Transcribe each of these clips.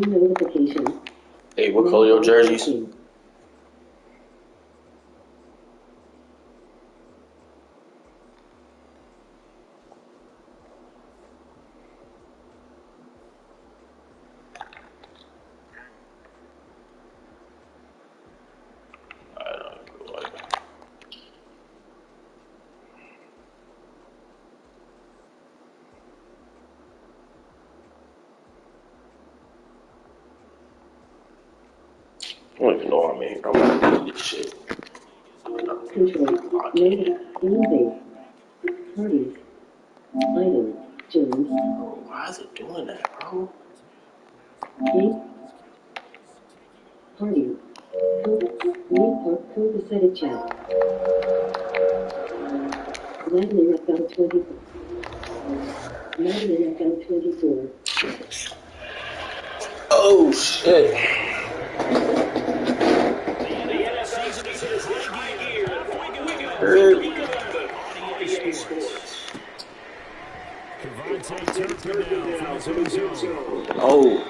Notification. Hey, what color your jerseys? I don't even know how many. I'm gonna do this shit. Control. Name. Invade. Parties. Item. James. Bro, why is it doing that, bro? Gate. Party. Code set a chat. Madeline FM 24. Madeline FM 24. Oh shit. Oh.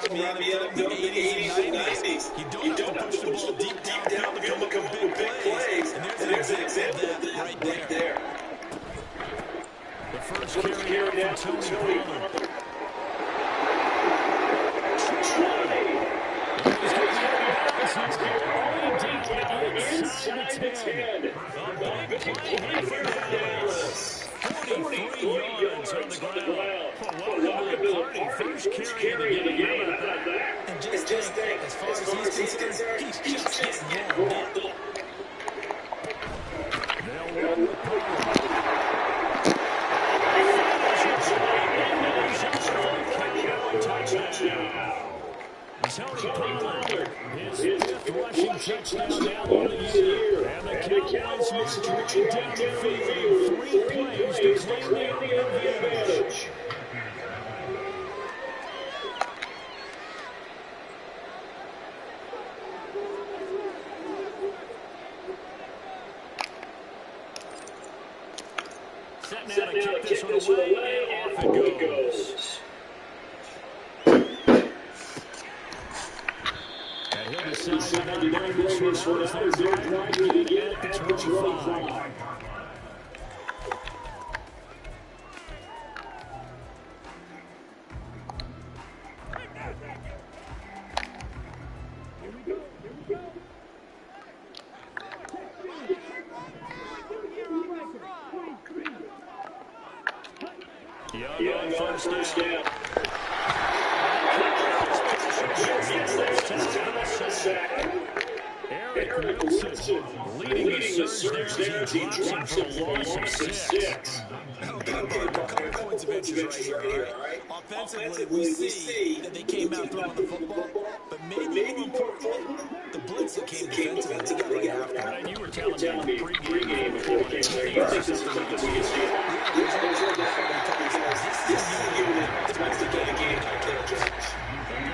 Around the '80s and '90s. You don't have to push the ball deep down the field to come up with big plays. And there's an example of that right there. The first carry down from Tony Pollard. Inside the 10. Big play here for Dallas. 43 yards on the ground. Welcome to the party. First carry of the game. And just think, as far as he's concerned, he's just getting warmed up. They'll run the touchdown. Tony Pollard, his fifth rushing touchdown now on the year. And the Cowboys march right down the field. 3 plays to claim the advantage. Set now to kick this one away, and off it goes. And he'll decide to bring this one out as they're driving it at the 25. Young on first down. Eric Wilson leading the surge there as he drops him for a loss of 6. A couple points of interest right here, all right? Offensively, we see that they came out throwing the football, but maybe more importantly, the blitz that came defensively together right after. And you were telling me pre-game before the game, you think this is something that we can see? This is the unit that's the game type characteristics.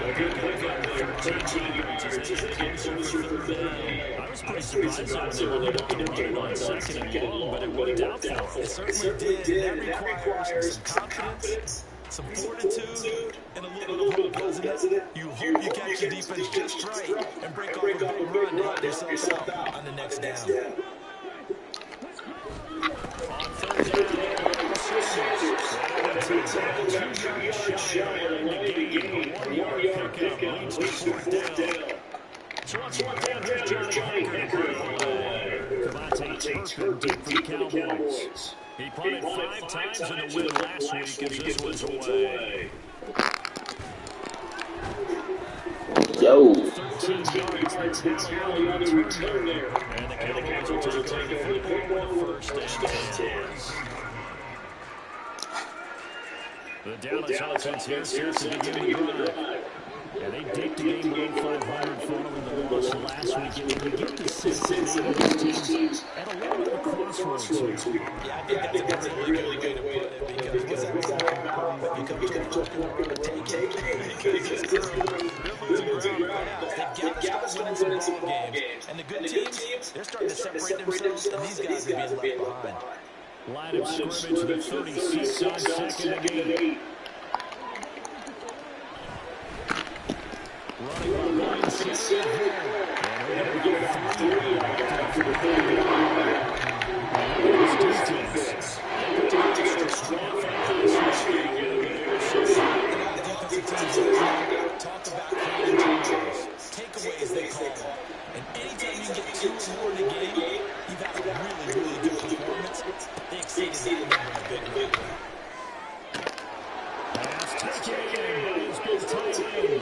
A good play by 13 yards as they get to the third down. I was pretty surprised when they looked to run it on second and long, but it worked out for them. It certainly did. That requires some confidence, some fortitude, and a little bit of hope, doesn't it? You hope you catch the defense just right and break off a big run to help yourself out on the next down. been deep for the Cowboys. He punted 5 times in the win last week as this one's away. Yo. 13 yards, the tally on the return there. And the Cowboys will take over the football with a first and 10. The Dallas offense here starts to begin the drive. And they dipped the game below 500 following the loss last week. And you get the sense that maybe these teams at a little bit of a crossroads here. Yeah, I think that's a really good way to put it, because what's that becomes talking about take it. Because this girl, they're losing ground fast. They've got to start winning some ball games. And the good teams, they're starting to separate themselves, and these guys are being left behind. Line of scrimmage, the 36 on second and 8. Running behind center. And over to the 3 after the defense. Strong Talk about creating turnovers, takeaways they call them. And anytime you get 2 or more in a game, you've had a really, really good performance. They exceeded that number in a big way. Pass taken in by his big tight end.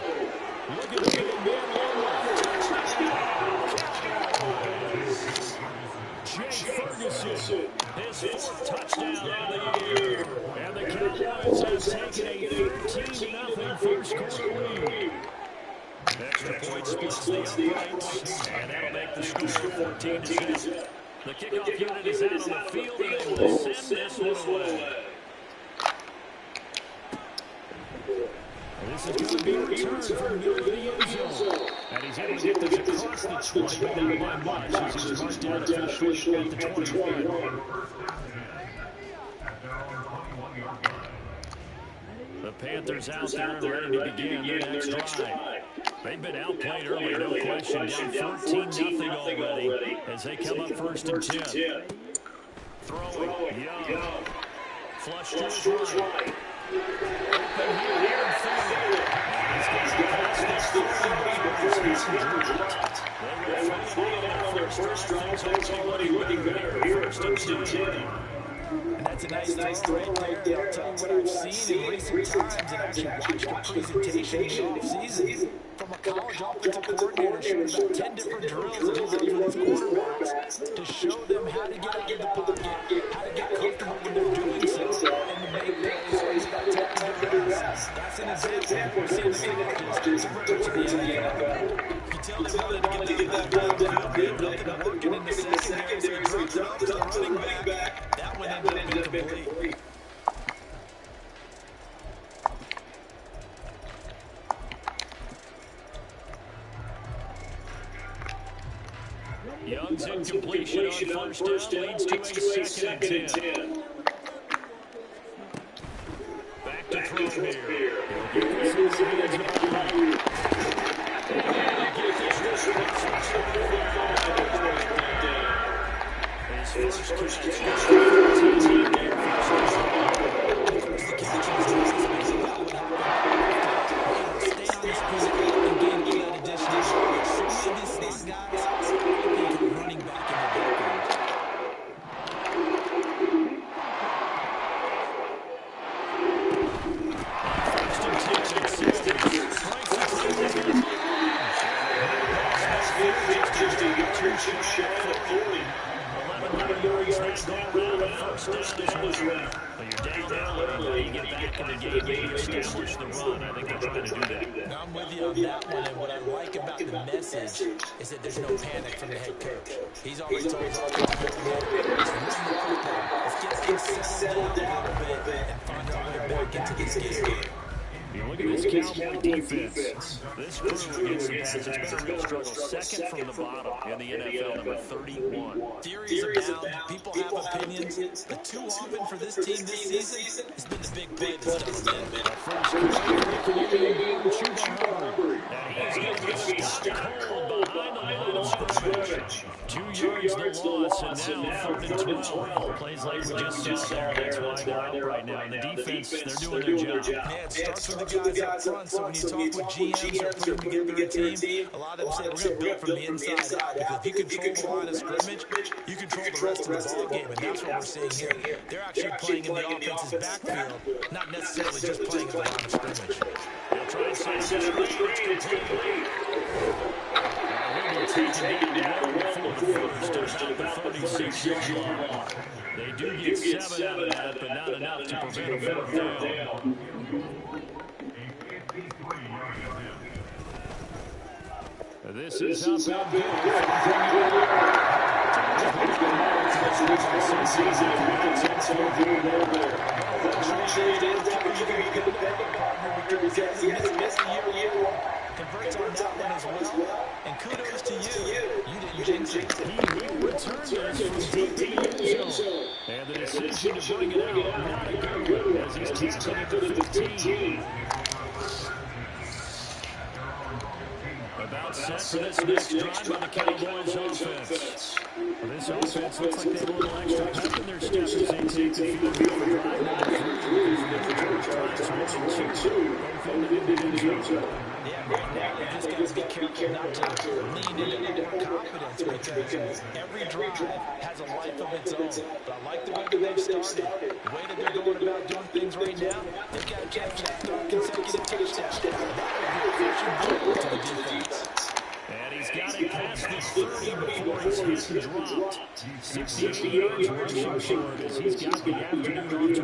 Look at the big man Jake Ferguson, his 4th touchdown of the year. And the Cowboys have taken a 13-0 first quarter lead. Extra point splits the uprights, and that'll make the score 14-7. The kickoff unit is out on the field, and they will send this one away. This is going to be a return from near the end zone. And he's able to get this across the 20, but not by much, as he's marked down officially at the 21. The Panthers out there and ready to begin their next drive. They've been outplayed early, no question. Down 13-0 already as they come up first and 10. Throwing, Young. Flush to his right. Open here in front. He's got to pass this 40 yards. They will find it on their first drive. That's already looking better. First and 10. And that's a nice throw right there. I'll tell you what I've seen in recent times, and actually watched the presentation in the offseason from a college offensive coordinator showing about 10 different drills that he runs with his quarterbacks to show them how to get out of the pocket, how to get comfortable when they're doing so, and to make plays without taking the grass. That's an example. We're seeing the colleges similar to the NFL. You tell them how to get that ball downfield, nothing working in the secondary, so he drops it off to the running back. That one ended up being complete. Young's incompletion on first down leads to a second and 10. Back to throw here. He'll get this in the hands of Murray. His first catch. I'm with you on that one, and what I like about the message is that there's no panic from the head coach. He's already told us let's get things settled down a little bit and find our way back into this game. You look at this Cowboy defense. This crew against the pass, it's been a real struggle. Second from the bottom in the NFL, number 31. Theories abound. People have opinions. But too often for this team this season has been the big play that's done them in. He's stopped cold behind the line of scrimmage. 2 yards the loss, and now 3rd and 12. Plays like we just saw there. That's why they're up right now. And the defense, they're doing their job. Yeah, it starts with the guy guys up front, so when you talk with GMs or putting together a team, a lot of them say we're going to build from the inside out, because if you control the line of scrimmage, you control the rest of the ball game, and that's what we're seeing here. They're actually playing in the offense's backfield, not necessarily just playing in the line of scrimmage. They'll try and send this lead. It's complete. We'll be taking down before the first, about the 36-yard line. They do get 7 out of that, but not enough to prevent a fourth down. This is up and good. Converts on that one as well. And kudos to you. You didn't jinx it. He will return this from deep in the end zone. And the decision to bring it out, not a good one, as he's taken it to 15. About set for this next drive by the Cowboys offense. Well, this offense looks like they have a little extra pep in their step as they take the field here for drive number 3. Yeah, right now they just got to be careful not to lean into overconfidence, because every drive has a life of its own. But I like the way that they've started, the way that they're going about doing things right now. They've got to catch that third consecutive touchdown. To the defense. And he's got it past the 30 before his head dropped. 68 yards rushing for it as he's got the afternoon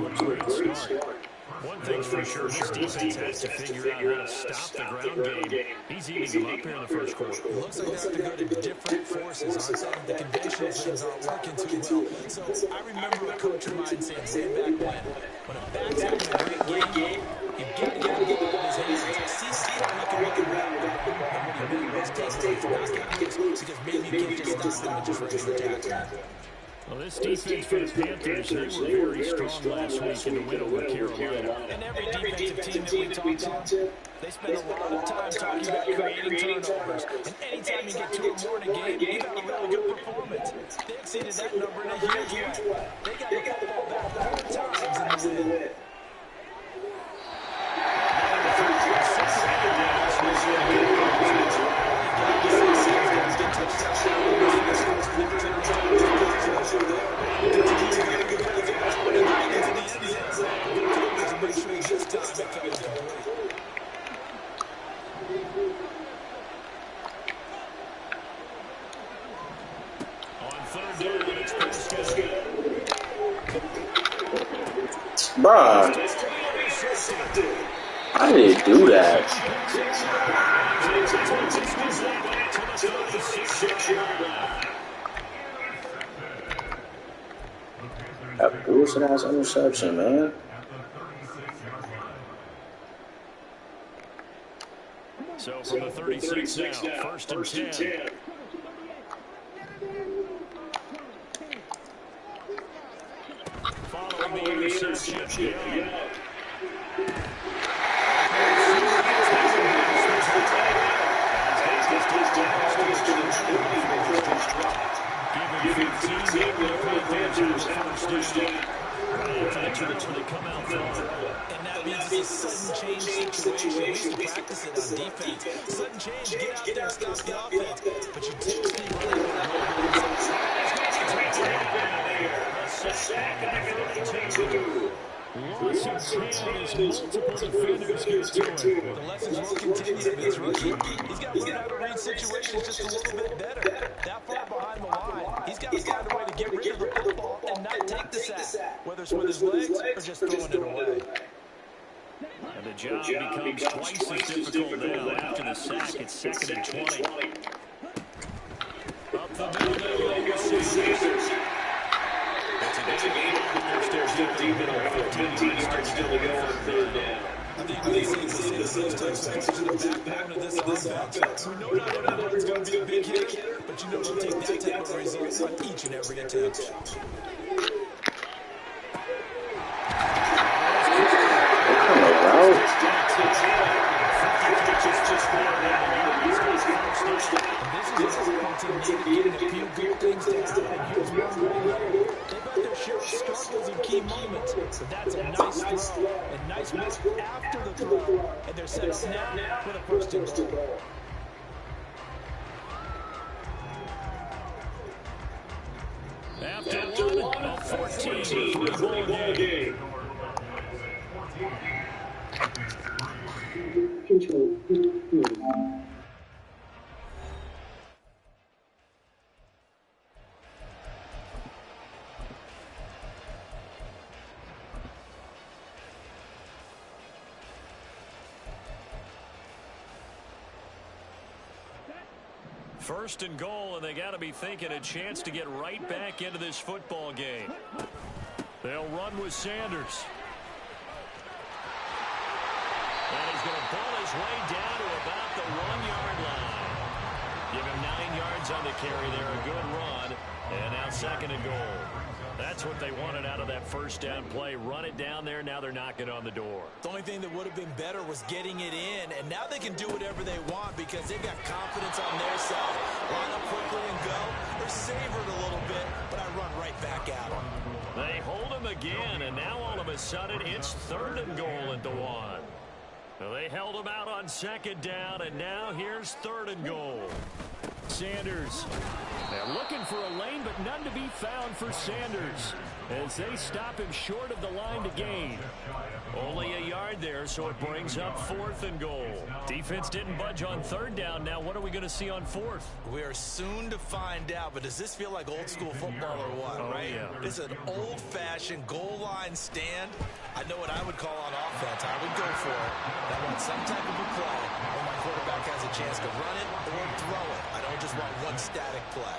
off to a great start. One thing's for sure, this defense has to figure out how to stop the ground game. He's eating them up here in the first quarter. It looks like they have to go to different forces, aren't they? The conventional things aren't working too well. So I remember a coach of mine saying way back when a back's having a great game, you've got to get the ball in his hands. See how he can make it around with it. And what he really was taking from not getting loose, because maybe you can't just stop him and just regular tackle. Well, this defense for the Panthers, they were very strong last week in the win over Carolina. And every defensive team that we talk to, they spend a lot of time talking about creating turnovers. And anytime you get 2 or more in a game, you got a really good performance. They exceeded that number in a huge way. They got the football back 4 times in the win. Bruh, how did it do that? That bullshit ass interception, man. So from the 36 now, first and 10. Following the interception. Give him 15 first down. After the turn when they come out front. And that means it's a sudden change situation. We used to practice it on defense. Sudden change, get out there, stop the offense. But you typically really want Loss of 10 as multiple defenders get to it. The lessons will continue to this rookie. He's got to learn how to read situations just a little bit better. That far behind the line, he's got to find a way to get rid of the football and not take the sack, whether it's with his legs or just throwing it away. And the job becomes twice as difficult now after the sack. It's 2nd and 20. Up the middle, it's a game. They're still deep in our 15 yards still to go on 3rd down. I think those types of things are the backbone of this offense. We know not everyone's going to be a big hitter, but you know they'll take that type of results on each and every attempt. This is a team getting a few good things down, and here's one right here. They've got their share of struggles in key moments, but that's a nice throw. And nice move after the throw. And they're set up now with a first and goal. After one, a 14-3 ball game. Control. First and goal, and they got to be thinking a chance to get right back into this football game. They'll run with Sanders. And he's going to pull his way down to about the 1-yard line. Give him 9 yards on the carry there, a good run. And now second and goal. That's what they wanted out of that first down play. Run it down there. Now they're knocking on the door. The only thing that would have been better was getting it in, and now they can do whatever they want because they've got confidence on their side. Line up quickly and go, or savor it a little bit, but I run right back at them. They hold him again, and now all of a sudden it's third and goal at the 1. Well, they held him out on second down, and now here's third and goal. Sanders. They're looking for a lane, but none to be found for Sanders as they stop him short of the line to gain. Only a yard there, so it brings up fourth and goal. Defense didn't budge on third down. Now what are we going to see on fourth? We are soon to find out, but does this feel like old school football or what, right? Yeah. This is an old-fashioned goal line stand. I know what I would call on offense. I would go for it. I want some type of a play where my quarterback has a chance to run it or throw it. I don't just want one static play.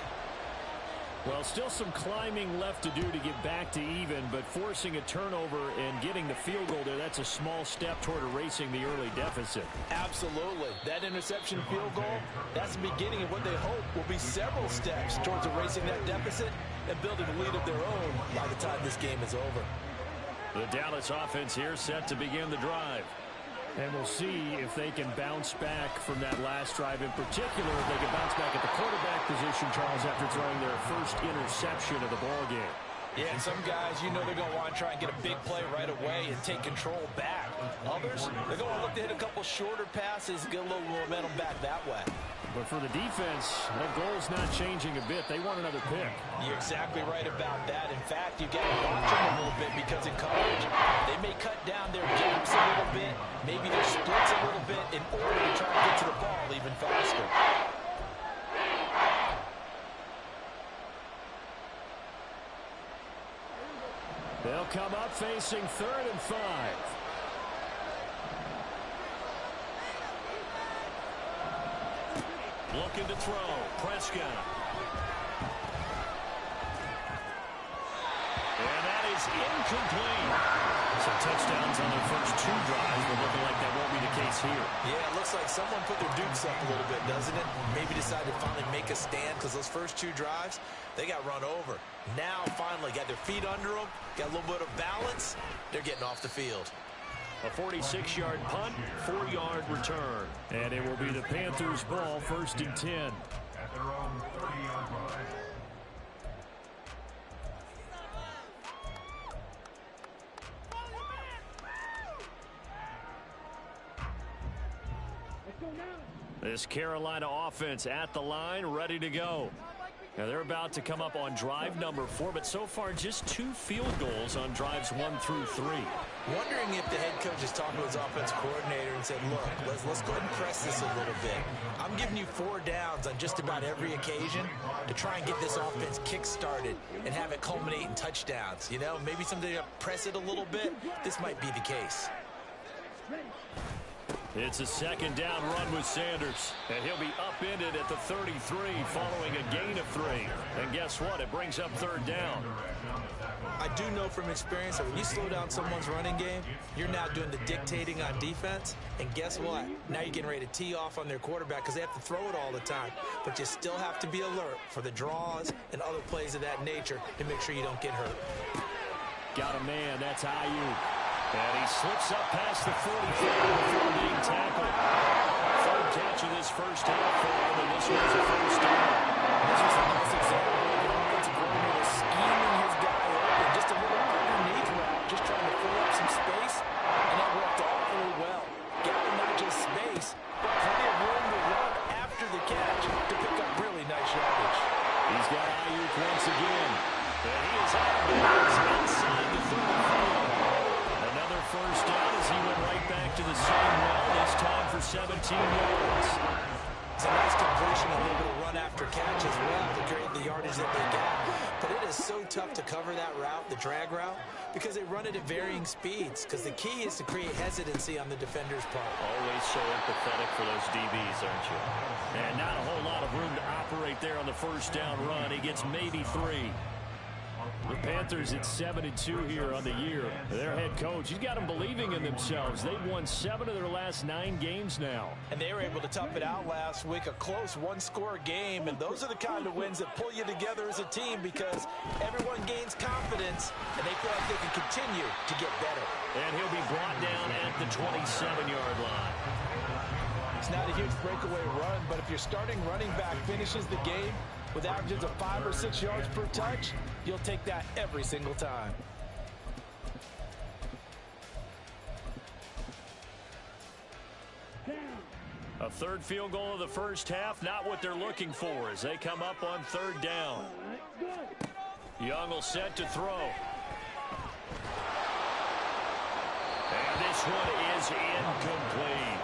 Well, still some climbing left to do to get back to even, but forcing a turnover and getting the field goal there, that's a small step toward erasing the early deficit. Absolutely. That interception field goal, that's the beginning of what they hope will be several steps towards erasing that deficit and building a lead of their own by the time this game is over. The Dallas offense here set to begin the drive. And we'll see if they can bounce back from that last drive. In particular, if they can bounce back at the quarterback position, Charles, after throwing their first interception of the ball game. Yeah, some guys, you know they're going to want to try and get a big play right away and take control back. Others, they're going to look to hit a couple shorter passes, get a little momentum back that way. But for the defense, that goal's not changing a bit. They want another pick. You're exactly right about that. In fact, you've got to watch them a little bit because in coverage, they may cut down their gaps a little bit, maybe their splits a little bit in order to try and get to the ball even faster. They'll come up facing 3rd and 5. Looking to throw. Prescott. And that is incomplete. So touchdowns on their first 2 drives, but looking like that won't be the case here. Yeah, it looks like someone put their dukes up a little bit, doesn't it? Maybe decided to finally make a stand because those first 2 drives, they got run over. Now, finally, got their feet under them, got a little bit of balance. They're getting off the field. A 46-yard punt, 4-yard return. And it will be the Panthers' ball, 1st and 10. At their own 30-yard line. This Carolina offense at the line, ready to go. Now they're about to come up on drive number 4, but so far just 2 field goals on drives 1 through 3. Wondering if the head coach has talked to his offensive coordinator and said, look, let's go ahead and press this a little bit. I'm giving you 4 downs on just about every occasion to try and get this offense kick-started and have it culminate in touchdowns. You know, maybe someday to press it a little bit. This might be the case. It's a 2nd down run with Sanders, and he'll be upended at the 33 following a gain of 3. And guess what? It brings up 3rd down. I do know from experience that when you slow down someone's running game, you're now doing the dictating on defense. And guess what? Now you're getting ready to tee off on their quarterback because they have to throw it all the time. But you still have to be alert for the draws and other plays of that nature to make sure you don't get hurt. Got a man. That's Ayuk. And he slips up past the 45 before being tackled. 3rd catch of this first half for him, and this was a 1st down. This was a nice example of the offensive coordinator scheming his guy open just a little for 17 yards. It's a nice completion, a little bit of run after catch as well to create the yardage that they got. But it is so tough to cover that route, the drag route, because they run it at varying speeds. Because the key is to create hesitancy on the defender's part. Always so empathetic for those DBs, aren't you? And not a whole lot of room to operate there on the first down run. He gets maybe 3. The Panthers at 7-2 here on the year. Their head coach, he's got them believing in themselves. They've won 7 of their last 9 games now. And they were able to tough it out last week, a close one-score game. And those are the kind of wins that pull you together as a team because everyone gains confidence and they feel like they can continue to get better. And he'll be brought down at the 27-yard line. It's not a huge breakaway run, but if your starting running back finishes the game with averages of 5 or 6 yards per touch, you'll take that every single time. A third field goal of the first half, not what they're looking for as they come up on 3rd down. Young will set to throw. And this one is incomplete.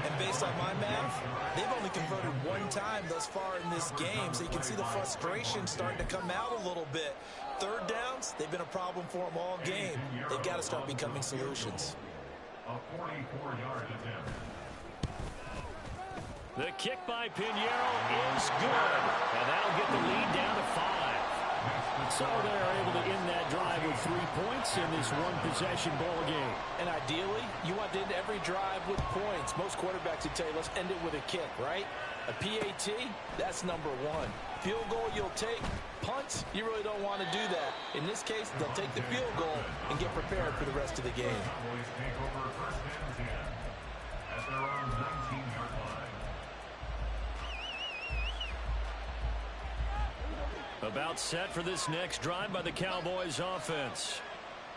And based on my math, they've only converted 1 time thus far in this game, so you can see the frustration starting to come out a little bit. 3rd downs, they've been a problem for them all game. They've got to start becoming solutions. A 44-yard attempt. The kick by Pinheiro is good, and that'll get the lead down to 5. So they're able to end that drive with 3 points in this one-possession ball game. And ideally, you want to end every drive with points. Most quarterbacks would tell you, let's end it with a kick, right? A PAT, that's number 1. Field goal you'll take. Punts, you really don't want to do that. In this case, they'll take the field goal and get prepared for the rest of the game. Cowboys take over 1st and 10 at their own 19-yard line. About set for this next drive by the Cowboys offense.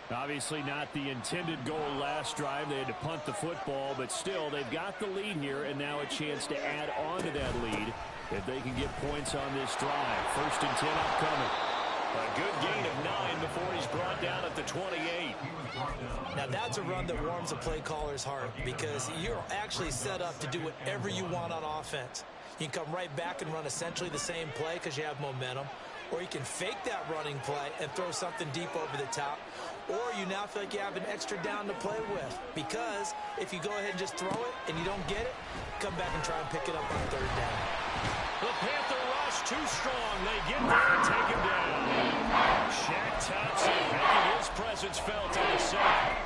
Obviously not the intended goal last drive. They had to punt the football, but still they've got the lead here and now a chance to add on to that lead if they can get points on this drive. 1st and 10 upcoming. A good gain of 9 before he's brought down at the 28. Now that's a run that warms a play caller's heart because you're actually set up to do whatever you want on offense. You can come right back and run essentially the same play because you have momentum. Or you can fake that running play and throw something deep over the top. Or you now feel like you have an extra down to play with. Because if you go ahead and just throw it and you don't get it, come back and try and pick it up on 3rd down. The Panther rush too strong. They get there and take him down. Shaq Thompson making his presence felt in the second.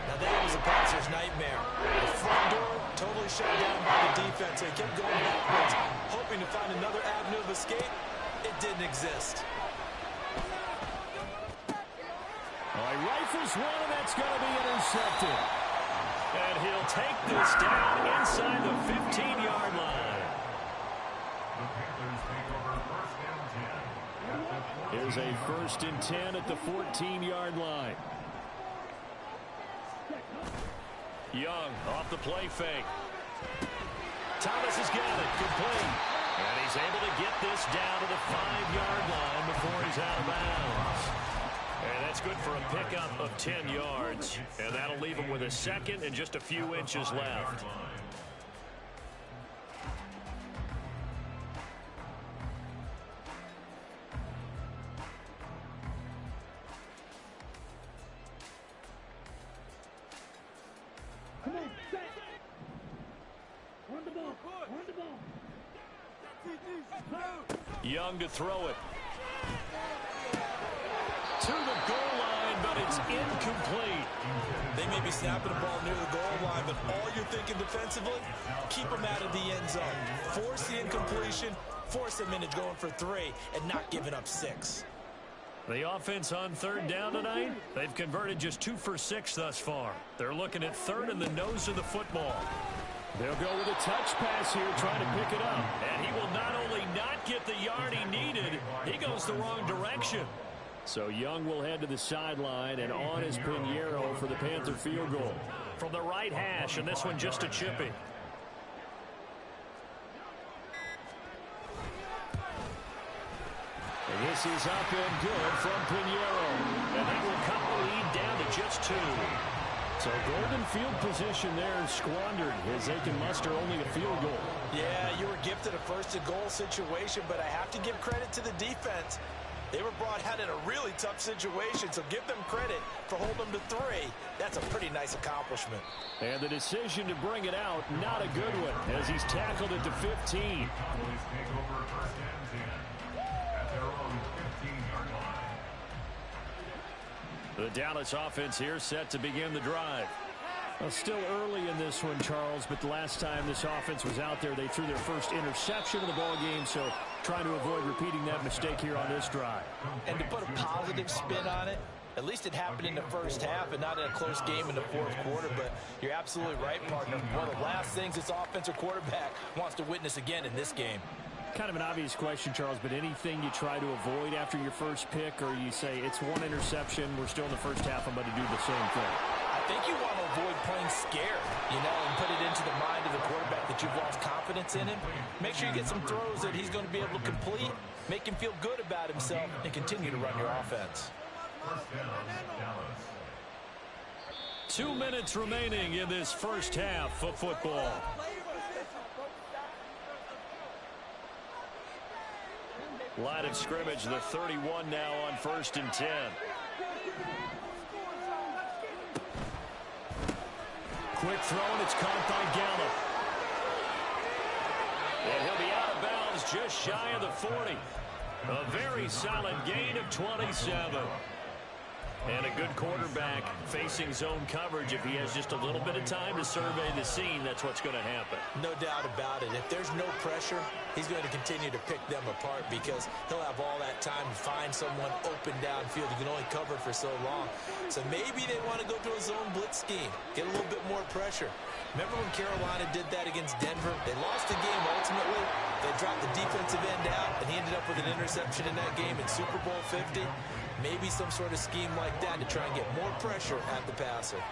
Now that was a passer's nightmare. The front door totally shut down by the defense. They kept going backwards, hoping to find another avenue of escape. It didn't exist. He rifles one, and that's going to be intercepted. And he'll take this down inside the 15-yard line. The Panthers take over 1st and 10. Here's a 1st and 10 at the 14-yard line. Young off the play fake. Thomas has got it. Complete. And he's able to get this down to the 5-yard line before he's out of bounds. And that's good for a pickup of 10 yards. And that'll leave him with a 2nd and just a few inches left. Young to throw it. To the goal line, but it's incomplete. They may be snapping the ball near the goal line, but all you're thinking defensively, keep them out of the end zone. Force the incompletion, force them into going for 3, and not giving up 6. The offense on 3rd down tonight, they've converted just 2 for 6 thus far. They're looking at 3rd in the nose of the football. They'll go with a touch pass here, trying to pick it up. And he will not only not get the yard he needed, he goes the wrong direction. So Young will head to the sideline, and on is Pinheiro for the Panther field goal. From the right hash, and this one just a chipping. And this is up and good from Pinheiro. And that will cut the lead down to just 2. So golden field position there squandered as they can muster only a field goal. Yeah, you were gifted a first-and-goal situation, but I have to give credit to the defense. They were brought out in a really tough situation, so give them credit for holding them to 3. That's a pretty nice accomplishment. And the decision to bring it out, not a good one, as he's tackled it to 15. Cowboys take over first and 10 at their own 15-yard line. The Dallas offense here set to begin the drive. Well, still early in this one, Charles, but the last time this offense was out there, they threw their first interception of the ball game, so trying to avoid repeating that mistake here on this drive. And to put a positive spin on it, at least it happened in the first half and not in a close game in the fourth quarter, but you're absolutely right, partner. One of the last things this offensive quarterback wants to witness again in this game. Kind of an obvious question, Charles, but anything you try to avoid after your first pick, or you say it's one interception, we're still in the first half, I'm going to do the same thing? I think you want to avoid playing scared, and put it into the mind of the quarterback that you've lost confidence in him. Make sure you get some throws that he's going to be able to complete, make him feel good about himself, and continue to run your offense. First down, Dallas. 2 minutes remaining in this first half of football. Line of scrimmage, the 31 now on 1st and 10. Quick throw, and it's caught by Gallup. And he'll be out of bounds just shy of the 40. A very solid gain of 27. And a good quarterback facing zone coverage. If he has just a little bit of time to survey the scene, that's what's going to happen. No doubt about it. If there's no pressure, he's going to continue to pick them apart because he'll have all that time to find someone open downfield. He can only cover for so long. So maybe they want to go to a zone blitz scheme, get a little bit more pressure. Remember when Carolina did that against Denver? They lost the game ultimately. They dropped the defensive end out, and he ended up with an interception in that game in Super Bowl 50. Maybe some sort of scheme like that to try and get more pressure at the passer.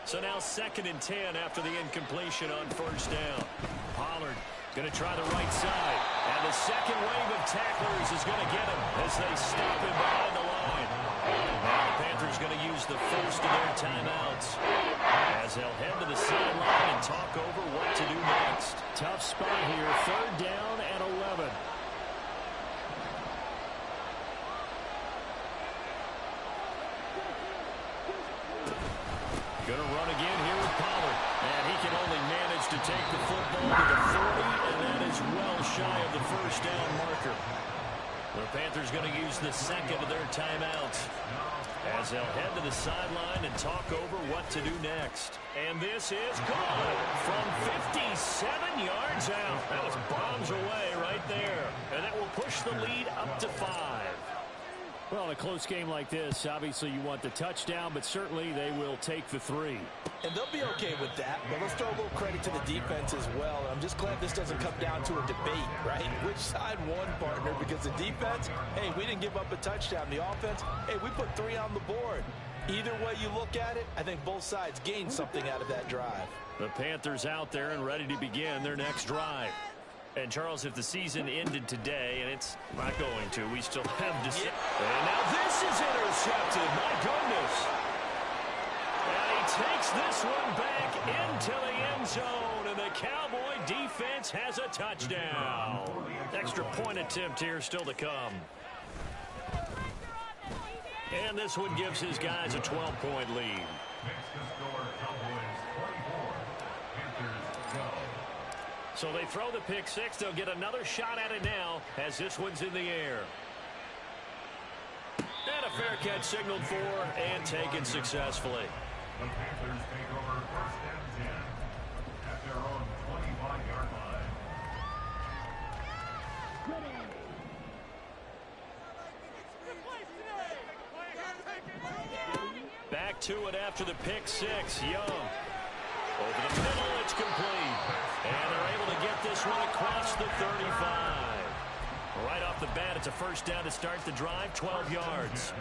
So now 2nd and 10 after the incompletion on 1st down. Pollard going to try the right side. And the second wave of tacklers is going to get him as they stop him behind the line. Now the Panthers going to use the first of their timeouts as they'll head to the sideline and talk over what to do next. Tough spot here. 3rd down and 11. Going to run again here with Pollard. And he can only manage to take the football to the 40, and that is well shy of the 1st down marker. The Panthers going to use the second of their timeouts as they'll head to the sideline and talk over what to do next. And this is good from 57 yards out. That was bombs away right there. And that will push the lead up to 5. Well, in a close game like this, obviously you want the touchdown, but certainly they will take the 3. And they'll be okay with that, but let's throw a little credit to the defense as well. I'm just glad this doesn't come down to a debate, right? Which side won, partner? Because the defense, hey, we didn't give up a touchdown. The offense, hey, we put 3 on the board. Either way you look at it, I think both sides gained something out of that drive. The Panthers out there and ready to begin their next drive. And, Charles, if the season ended today, and it's not going to, we still have to see. And now this is intercepted. My goodness. And he takes this one back into the end zone, and the Cowboy defense has a touchdown. Extra point attempt here still to come. And this one gives his guys a 12-point lead. Next to score, Cowboys 24, Panthers 12. So they throw the pick 6. They'll get another shot at it now as this one's in the air. And a fair catch signaled for and taken successfully. The Panthers take over 1st and 10 at their own 25-yard line. Back to it after the pick 6. Young. Over the middle, it's complete. And they're able to get this one across the 35. Right off the bat, it's a 1st down to start the drive, 12 yards.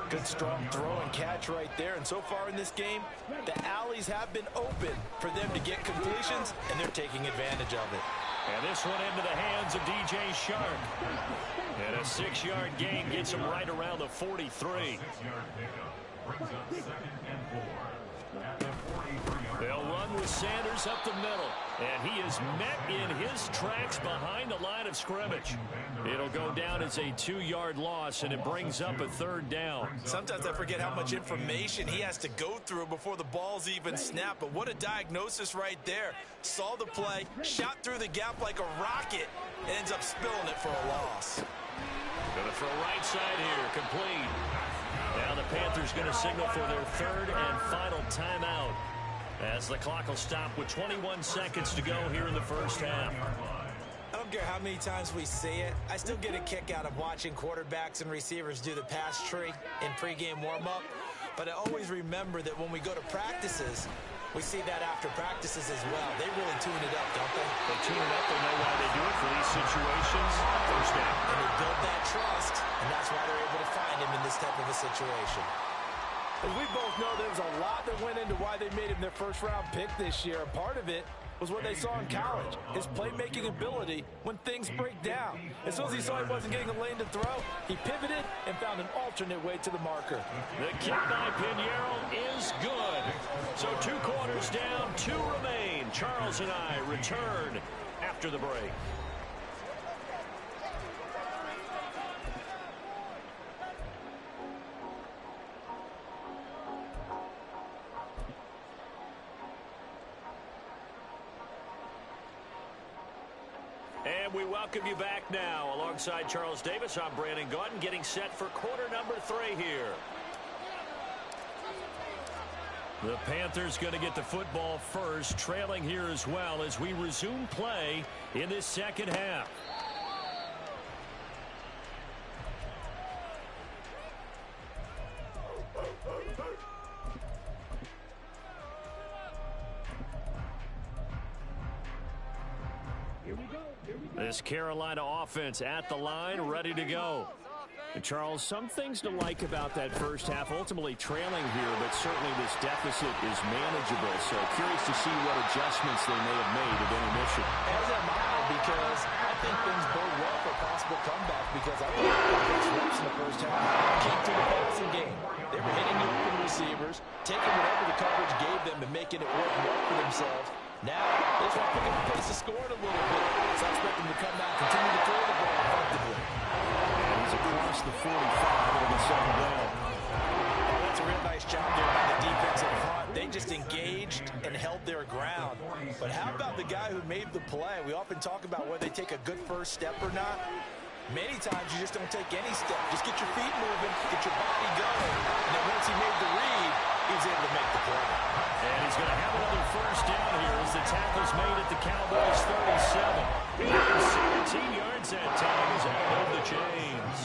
Good strong throw and catch right there. And so far in this game, the alleys have been open for them to get completions, and they're taking advantage of it. And this one into the hands of DJ Shark. And a 6-yard gain gets him right around the 43. 6-yard pickup brings up 2nd and 4. at the 43-yard They'll line. run with Sanders up the middle. And he is met in his tracks behind the line of scrimmage. It'll go down as a 2-yard loss, and it brings up a third down. Sometimes I forget how much information he has to go through before the ball's even snapped. But what a diagnosis right there. Saw the play, shot through the gap like a rocket, and ends up spilling it for a loss. Going to throw right side here, complete. Now the Panthers going to signal for their third and final timeout, as the clock will stop with 21 seconds to go here in the first half. I don't care how many times we see it. I still get a kick out of watching quarterbacks and receivers do the pass tree in pregame warm-up. But I always remember that when we go to practices, we see that after practices as well. They really tune it up, don't they? They tune it up. They know why they do it for these situations. First down. And they build that trust, and that's why they're able to find him in this type of a situation. As we both know, there was a lot that went into why they made him their first-round pick this year. And part of it was what they saw in college, his playmaking ability when things break down. As soon as he saw he wasn't getting a lane to throw, he pivoted and found an alternate way to the marker. The kick by Pinheiro is good. So 2 quarters down, 2 remain. Charles and I return after the break. And we welcome you back now. Alongside Charles Davis, I'm Brandon Gaudin, getting set for quarter number 3 here. The Panthers going to get the football first, trailing here as well as we resume play in this second half. This Carolina offense at the line, ready to go. And Charles, some things to like about that first half, ultimately trailing here, but certainly this deficit is manageable. So curious to see what adjustments they may have made at intermission. As am I, because I think things bode well for a possible comeback, because I think the best reps in the first half came through the passing game. They were hitting the open receivers, taking whatever the coverage gave them and making it work more for themselves. Now, they just want to pick up the pace of scoring a little bit. So I expect them to come out and continue to throw the ball effectively. And he's across the 45 on the second down. Oh, that's a real nice job there by the defense in front. They just engaged and held their ground. But how about the guy who made the play? We often talk about whether they take a good first step or not. Many times you just don't take any step. Just get your feet moving, get your body going. And then once he made the read, he was able to make the play. And he's going to have another first down here as the tackle's made at the Cowboys 37. 17 yards that time as out of the chains.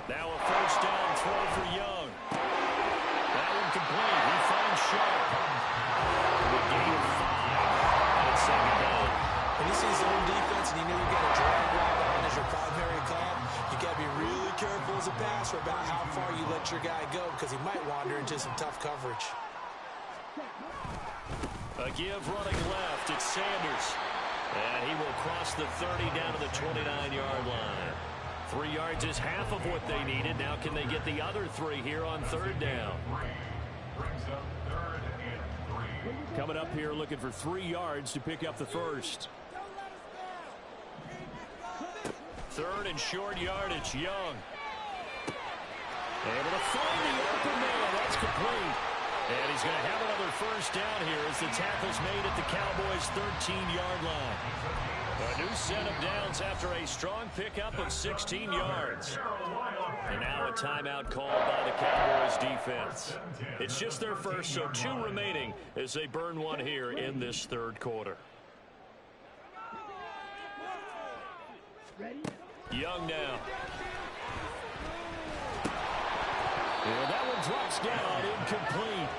Now a first down throw for Young. That one complete. He finds Sharp. The gain of 5. And it's second down. When you see zone defense and you know you got a drag route on as your primary call, you got to be really careful as a passer about how far you let your guy go, because he might wander into some tough coverage. A give running left. It's Sanders. And he will cross the 30 down to the 29-yard line. 3 yards is half of what they needed. Now can they get the other 3 here on third down? Brings up 3rd and 3. Coming up here looking for 3 yards to pick up the first. 3rd and short yardage, Young. Able to find the open man. That's complete. And he's going to have another first down here as the tackle's made at the Cowboys' 13-yard line. A new set of downs after a strong pickup of 16 yards. And now a timeout called by the Cowboys defense. It's just their first, so 2 remaining as they burn one here in this third quarter. Young now. Yeah, that one drops down, incomplete.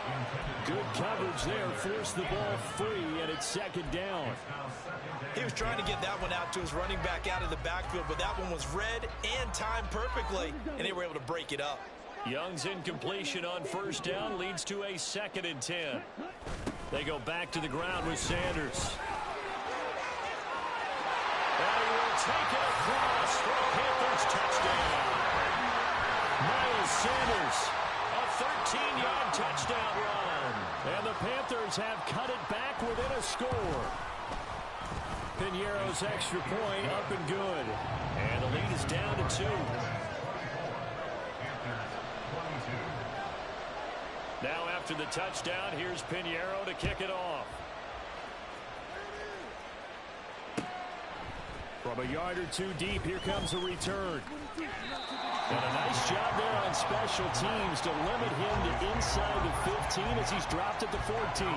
Good coverage there, forced the ball free, and it's second down. He was trying to get that one out to his running back out of the backfield, but that one was read and timed perfectly, and they were able to break it up. Young's incompletion on first down leads to a 2nd and 10. They go back to the ground with Sanders. And he will take it across for a Panthers touchdown. Miles 15-yard touchdown run. And the Panthers have cut it back within a score. Piñeiro's extra point up and good. And the lead is down to 2. Now after the touchdown, here's Piñeiro to kick it off. From a yard or 2 deep, here comes a return. And a nice job there on special teams to limit him to inside the 15 as he's dropped at the 14.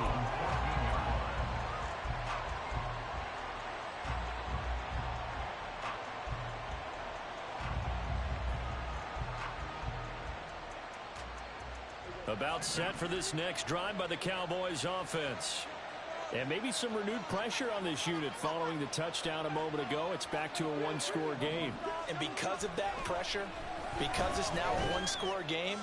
About set for this next drive by the Cowboys offense. And maybe some renewed pressure on this unit following the touchdown a moment ago. It's back to a one-score game. And because of that pressure, because it's now a one-score game,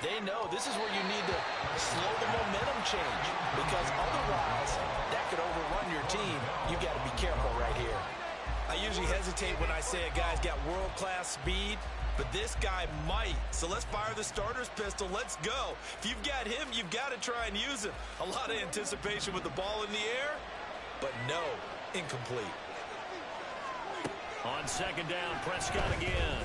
they know this is where you need to slow the momentum change. Because otherwise, that could overrun your team. You got to be careful right here. I usually hesitate when I say a guy's got world-class speed, but this guy might. So let's fire the starter's pistol. Let's go. If you've got him, you've got to try and use him. A lot of anticipation with the ball in the air, but no, incomplete. On second down, Prescott again.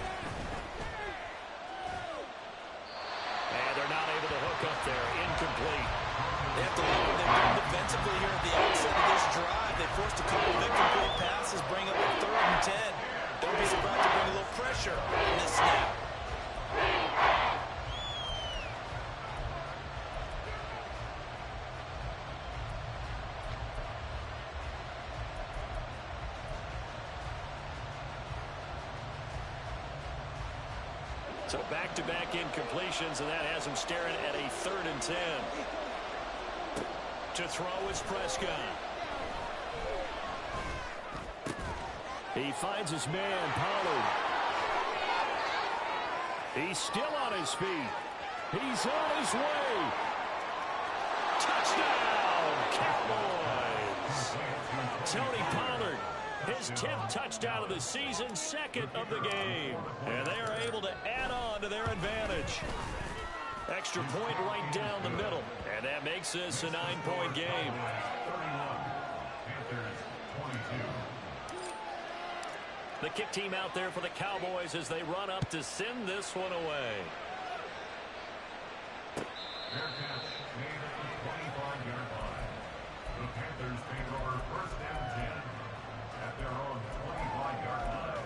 And they're not able to hook up there. Incomplete. They have to love what they've done defensively here at the outset of this drive. They forced a couple of incomplete passes, bring up a 3rd and 10. Don't be surprised to bring a little pressure in this snap. So back-to-back incompletions, and that has him staring at a 3rd and 10. To throw is Prescott. He finds his man, Pollard. He's still on his feet. He's on his way. Touchdown, Cowboys. Tony Pollard, his 10th touchdown of the season, 2nd of the game. And they are able to add on to their advantage. Extra point right down the middle. And that makes this a 9-point game. The kick team out there for the Cowboys as they run up to send this one away. Fair catch made at the 25-yard line. The Panthers take over 1st and 10 at their own 25-yard line.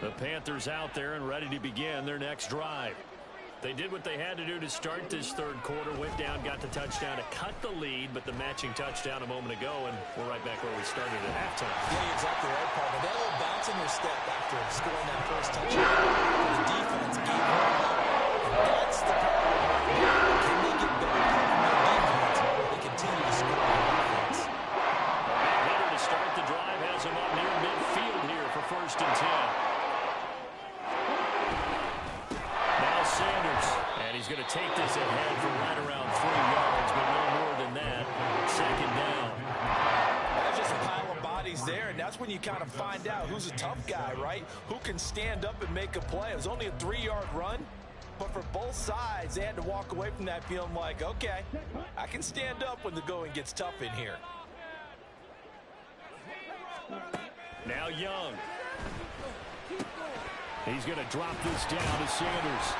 The Panthers out there and ready to begin their next drive. They did what they had to do to start this 3rd quarter, went down, got the touchdown to cut the lead, but the matching touchdown a moment ago, and we're right back where we started at halftime. Yeah, you're exactly right, Paul. They got a little bounce in their step after scoring that first touchdown. The defense gave them up. That's the problem. Can they get better from their defense? They continue to score on offense. A hitter to start the drive has him up near midfield here for 1st and 10. Sanders, and he's going to take this ahead for right around 3 yards, but no more than that. 2nd down. There's just a pile of bodies there, and that's when you kind of find out who's a tough guy, right? Who can stand up and make a play. It was only a 3-yard run, but for both sides, they had to walk away from that feeling like, okay, I can stand up when the going gets tough in here. Now Young. He's going to drop this down to Sanders.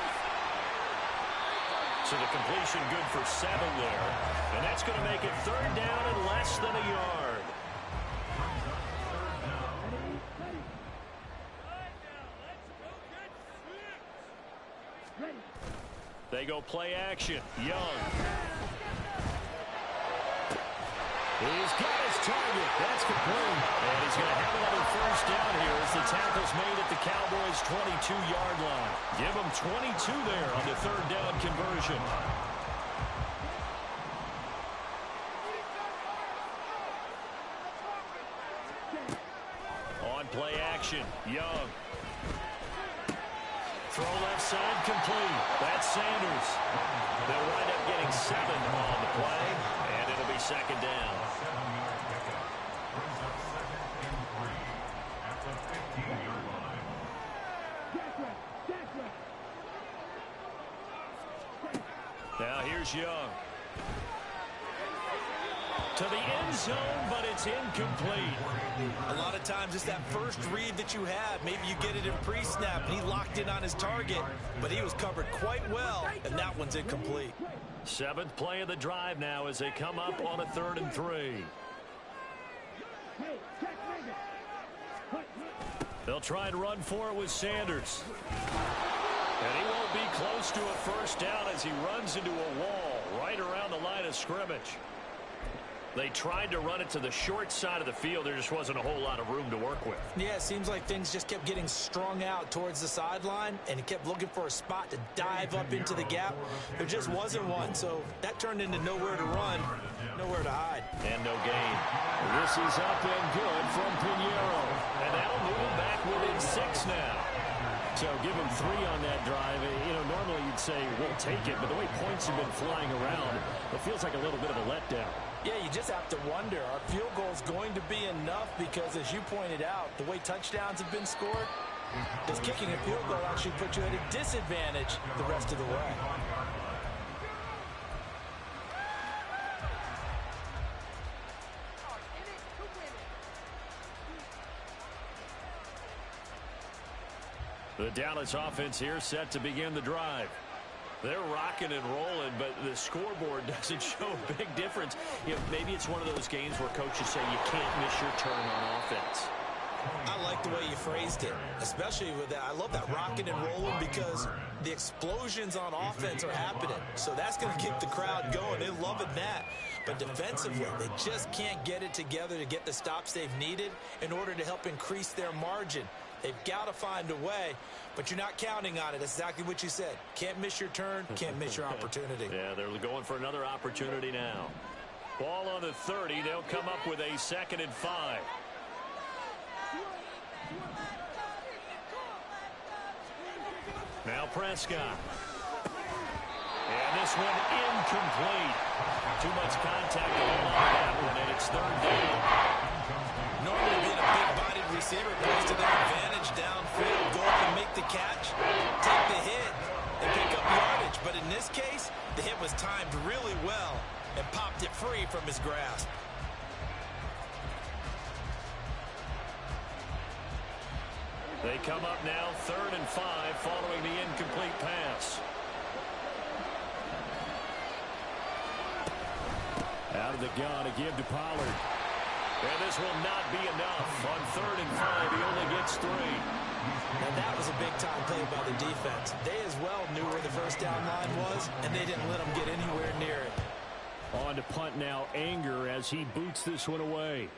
So the completion good for 7 there. And that's going to make it 3rd down and less than a yard. They go play action. Young. He's got his target. That's complete. And he's going to have another 1st down here as the tackle's made at the Cowboys' 22-yard line. Give them 22 there on the 3rd down conversion. On play action, Young. Throw left side complete. That's Sanders. They'll wind up getting 7 on the play, and it'll be 2nd down. Brings up 2nd and 3 at the 15-yard line. Here's Young. To the end zone, but it's incomplete. A lot of times it's that first read that you have. Maybe you get it in pre-snap, and he locked in on his target, but he was covered quite well, and that one's incomplete. 7th play of the drive now as they come up on a 3rd and 3. They'll try and run for it with Sanders. And he won't be close to a first down as he runs into a wall right around the line of scrimmage. They tried to run it to the short side of the field. There just wasn't a whole lot of room to work with. Yeah, it seems like things just kept getting strung out towards the sideline, and he kept looking for a spot to dive up into the gap. There just wasn't one, so that turned into nowhere to run, nowhere to hide. And no gain. This is up and good from Pinheiro. And that'll move him back within 6 now. So give him 3 on that drive. You know, normally you'd say we'll take it, but the way points have been flying around, it feels like a little bit of a letdown. Yeah, you just have to wonder, are field goals going to be enough? Because as you pointed out, the way touchdowns have been scored, does kicking a field goal actually put you at a disadvantage the rest of the way? The Dallas offense here set to begin the drive. They're rocking and rolling, but the scoreboard doesn't show a big difference. You know, maybe it's one of those games where coaches say you can't miss your turn on offense. I like the way you phrased it, especially with that. I love that rocking and rolling because the explosions on offense are happening. So that's going to keep the crowd going. They're loving that. But defensively, they just can't get it together to get the stops they've needed in order to help increase their margin. They've got to find a way, but you're not counting on it. That's exactly what you said. Can't miss your turn, can't miss your opportunity. Yeah, they're going for another opportunity now. Ball on the 30. They'll come up with a 2nd and 5. Now Prescott. And this one incomplete. Too much contact on that one, and it's 3rd down. Normally being a big-bodied receiver plays to their advantage downfield. Go up and make the catch, take the hit, and pick up yardage. But in this case, the hit was timed really well and popped it free from his grasp. They come up now 3rd and 5 following the incomplete pass. Out of the gun again to Pollard. And this will not be enough. On 3rd and 5, he only gets 3. And that was a big-time play by the defense. They as well knew where the first down line was, and they didn't let them get anywhere near it. On to punt now, Anger as he boots this one away.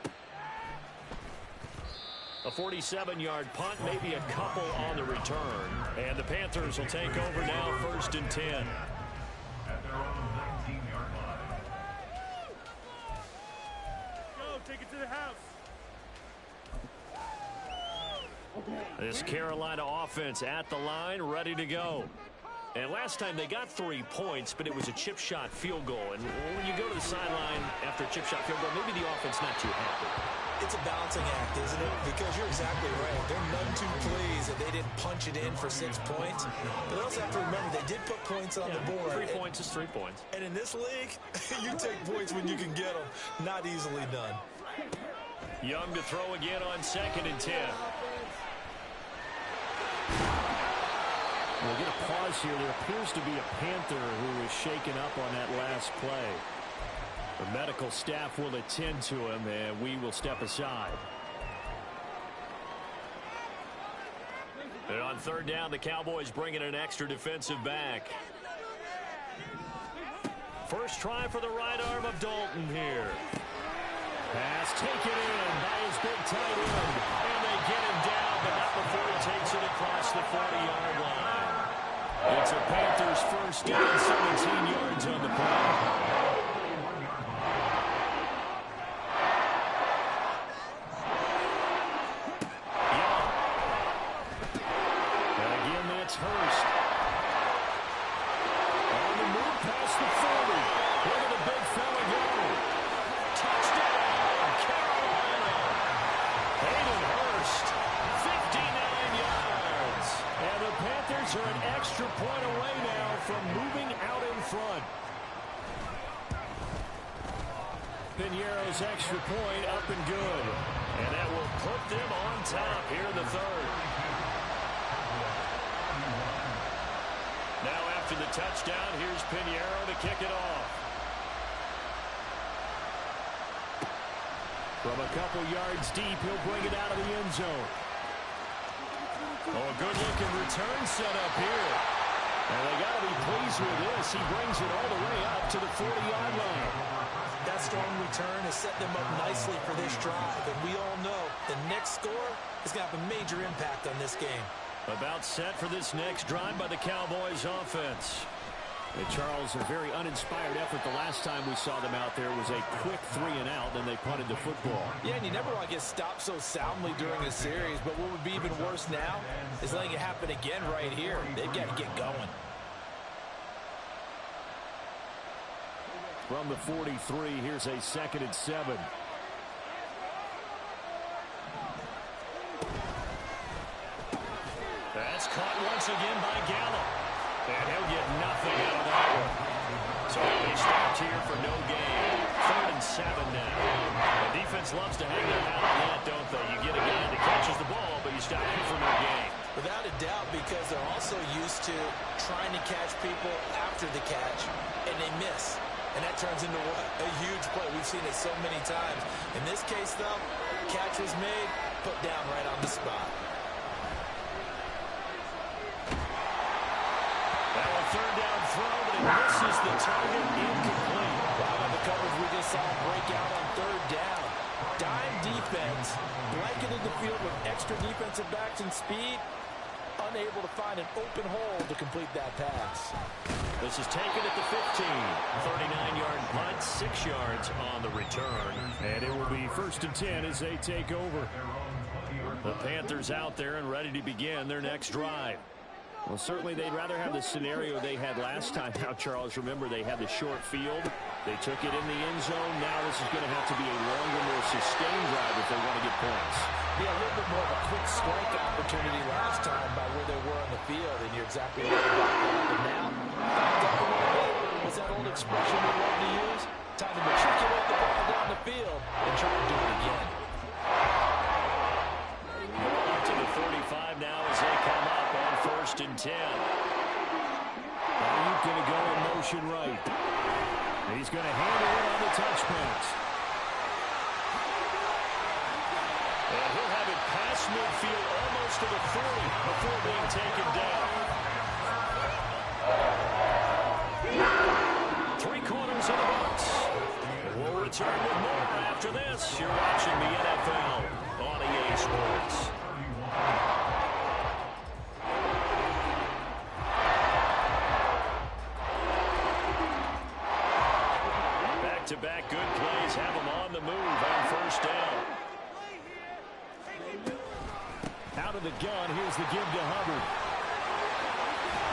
A 47-yard punt, maybe a couple on the return. And the Panthers will take over now, 1st and 10. At their own 19-yard line. Go, take it to the house. This Carolina offense at the line, ready to go. And last time they got 3 points, but it was a chip shot field goal. And when you go to the sideline after a chip shot field goal, maybe the offense not too happy. It's a balancing act, isn't it? Because you're exactly right. They're none too pleased that they didn't punch it in for 6 points. But they also have to remember they did put points on the board. 3 points is 3 points. And in this league, you take points when you can get them. Not easily done. Young to throw again on 2nd and 10. We'll get a pause here. There appears to be a Panther who is shaken up on that last play. The medical staff will attend to him, and we will step aside. And on 3rd down, the Cowboys bring in an extra defensive back. First try for the right arm of Dalton here. Pass taken in by his big tight end. And they get him down, but not before he takes it across the 40-yard line. It's a Panthers first down, 17 yards on the play. Hurst. On the move past the 40. Look at the big fella go. Touchdown, Carolina. Hayden Hurst, 59 yards. And the Panthers are an extra point away now from moving out in front. Piñeiro's extra point up and good. And that will put them on top here in the third. Now after the touchdown, here's Piñeiro to kick it off. From a couple yards deep, he'll bring it out of the end zone. Oh, a good-looking return set up here. And they got to be pleased with this. He brings it all the way up to the 40-yard line. That strong return has set them up nicely for this drive. And we all know the next score is going to have a major impact on this game. About set for this next drive by the Cowboys offense. And Charles, a very uninspired effort the last time we saw them out there was a quick 3-and-out, then they punted the football. Yeah, and you never want to get stopped so soundly during a series, but what would be even worse now is letting it happen again right here. They've got to get going. From the 43, here's a 2nd and 7. That's caught once again by Gallup. And he'll get nothing out of that one. So they stopped here for no gain. 3rd and 7 now. The defense loves to hang their hat on that, don't they? You get a guy that catches the ball, but you stop him for no gain. Without a doubt, because they're also used to trying to catch people after the catch, and they miss. And that turns into a huge play. We've seen it so many times. In this case, though, catch was made, put down right on the spot. Now a 3rd down throw, but it misses the target, incomplete. Wow, on the coverage we just saw break out on 3rd down. Dime defense, blanketed the field with extra defensive backs and speed, unable to find an open hole to complete that pass. This is taken at the 15. 39-yard punt, 6 yards on the return. And it will be 1st and 10 as they take over. The Panthers out there and ready to begin their next drive. Well, certainly they'd rather have the scenario they had last time. Now, Charles, remember they had the short field. They took it in the end zone. Now this is going to have to be a longer, more sustained drive if they want to get points. Yeah, a little bit more of a quick strike opportunity last time by where they were on the field, and you're exactly right about that. But now, backed up a little bit. What's that old expression we love to use? Time to matriculate the ball down the field and try to do it again. To the 45 now as they come up on 1st and 10. Ayuk going to go in motion right. He's going to handle it on the touch pass. And he'll have it past midfield almost to the 40 before being taken down. 3/4 of the books. We'll return with more after this. You're watching the NFL on EA Sports. Back-to-back good plays have them on the move on 1st down. Out of the gun, here's the give to Hubbard.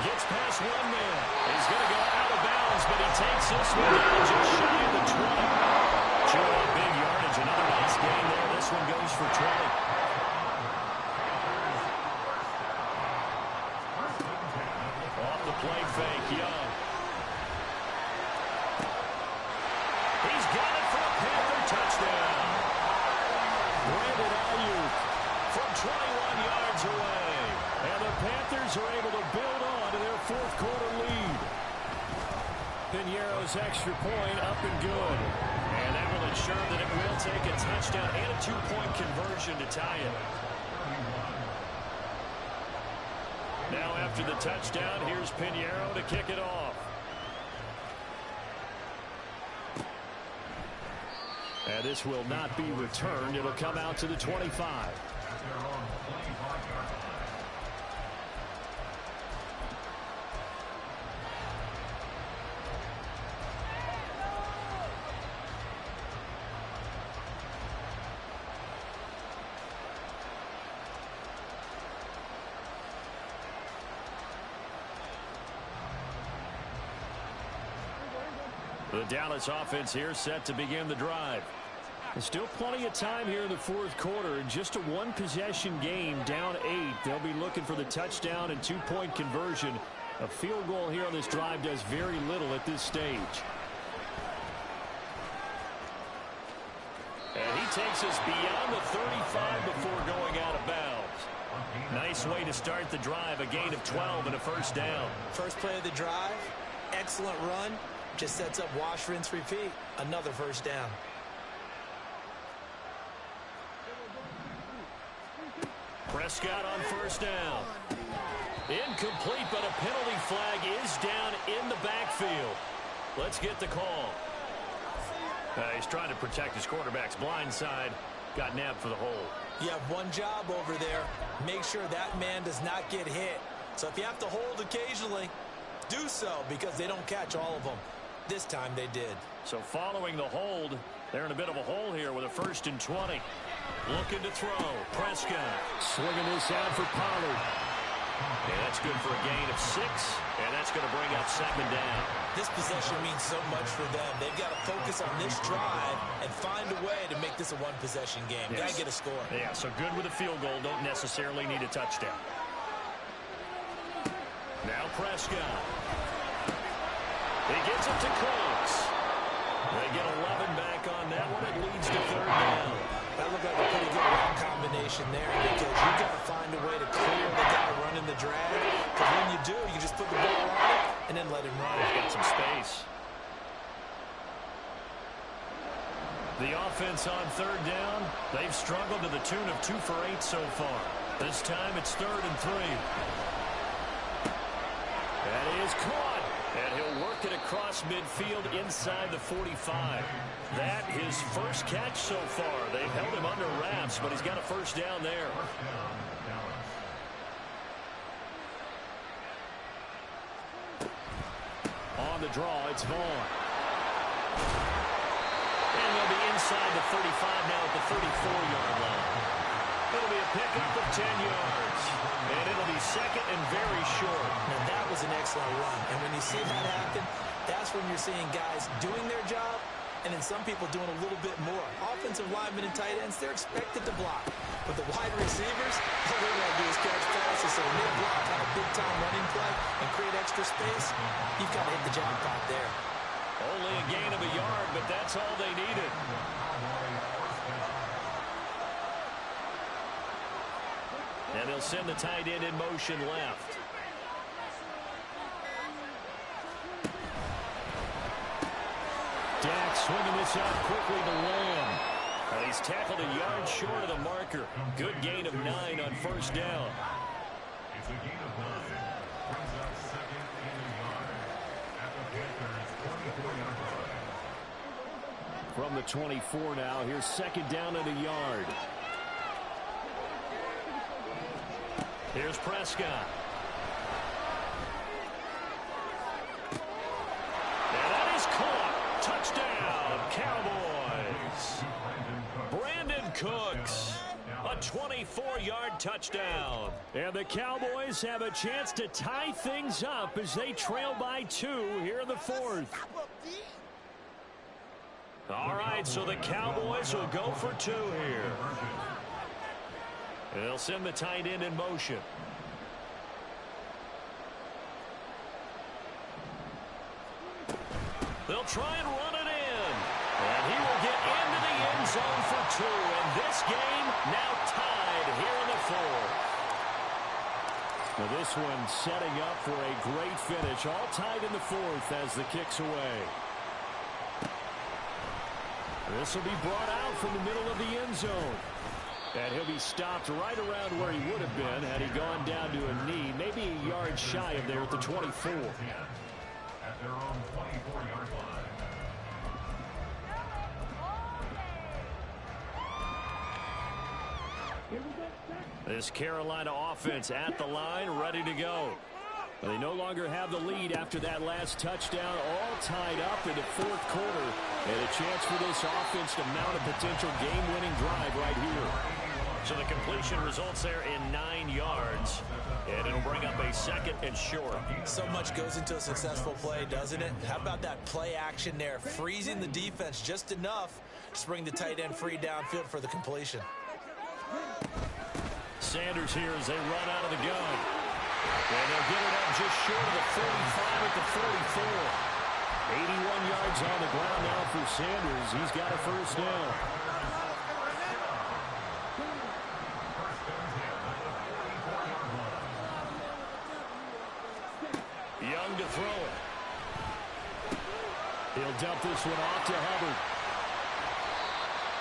Gets past one man. He's going to go out of bounds, but he takes this one down just shy of the 20. Chewing up big yardage. Another nice gain there. This one goes for 20. Off the play fake, Young. He's got it for a Panther touchdown. Brandon Ayuk from 21 yards away. And the Panthers are able to build on to their 4th quarter lead. Piñeiro's extra point up and good. And that will ensure that it will take a touchdown and a 2-point conversion to tie it. Now after the touchdown, here's Piñeiro to kick it off. And this will not be returned. It'll come out to the 25. The Dallas offense here set to begin the drive. There's still plenty of time here in the 4th quarter. Just a 1-possession game, down 8. They'll be looking for the touchdown and 2-point conversion. A field goal here on this drive does very little at this stage. And he takes us beyond the 35 before going out of bounds. Nice way to start the drive, a gain of 12 and a first down. First play of the drive, excellent run. Just sets up wash, rinse, repeat. Another first down. Prescott on first down. Incomplete, but a penalty flag is down in the backfield. Let's get the call. He's trying to protect his quarterback's blind side. Got nabbed for the hold. You have one job over there. Make sure that man does not get hit. So if you have to hold occasionally, do so, because they don't catch all of them. This time they did. So following the hold, they're in a bit of a hole here with a 1st and 20. Looking to throw. Prescott swinging this out for Pollard. And that's good for a gain of 6, and that's going to bring up 2nd down. This possession means so much for them. They've got to focus on this drive and find a way to make this a one-possession game. Yes. Got to get a score. Yeah, so good with a field goal. Don't necessarily need a touchdown. Now Prescott. He gets it to Cooks. They get 11 back on that one. It leads to 3rd down. That looked like a pretty good run combination there, because you've got to find a way to clear the guy running the drag. Because when you do, you just put the ball on it and then let him run. He's got some space. The offense on 3rd down, they've struggled to the tune of 2 for 8 so far. This time it's 3rd and 3. That is caught. And he'll work it across midfield inside the 45. That his first catch so far. They've held him under wraps, but he's got a first down there. On the draw, it's Vaughn. And they'll be inside the 35 now at the 34-yard line. It'll be a pickup of 10 yards. And it'll be 2nd and very short. Now, that was an excellent run. And when you see that happen, that's when you're seeing guys doing their job and then some people doing a little bit more. Offensive linemen and tight ends, they're expected to block. But the wide receivers, all they're going to do is catch passes. So when they block on a big-time running play and create extra space, you've got to hit the jackpot there. Only a gain of a yard, but that's all they needed. And they'll send the tight end in motion left. Dak swinging this out quickly to Lamb. And he's tackled a yard short of the marker. Good gain of 9 on first down. It's a gain of 9. Brings up 2nd and a yard at the Panthers' 24-yard line. From the 24 now, here's 2nd down and a yard. Here's Prescott. And that is caught. Touchdown, Cowboys. Brandon Cooks. A 24-yard touchdown. And the Cowboys have a chance to tie things up as they trail by 2 here in the 4th. All right, so the Cowboys will go for 2 here. And they'll send the tight end in motion. They'll try and run it in. And he will get into the end zone for 2. And this game now tied here in the 4th. Now this one setting up for a great finish. All tied in the 4th as the kick's away. This will be brought out from the middle of the end zone. And he'll be stopped right around where he would have been had he gone down to a knee, maybe a yard shy of there at the 24. At their own 24-yard line. This Carolina offense at the line, ready to go. They no longer have the lead after that last touchdown, all tied up in the 4th quarter. And a chance for this offense to mount a potential game-winning drive right here. So the completion results there in 9 yards. And it'll bring up a 2nd and short. So much goes into a successful play, doesn't it? How about that play action there? Freezing the defense just enough to bring the tight end free downfield for the completion. Sanders here as they run out of the gun. And they'll get it up just short of the 45 at the 44. 81 yards on the ground now for Sanders. He's got a first down. He'll dump this one off to Hubbard.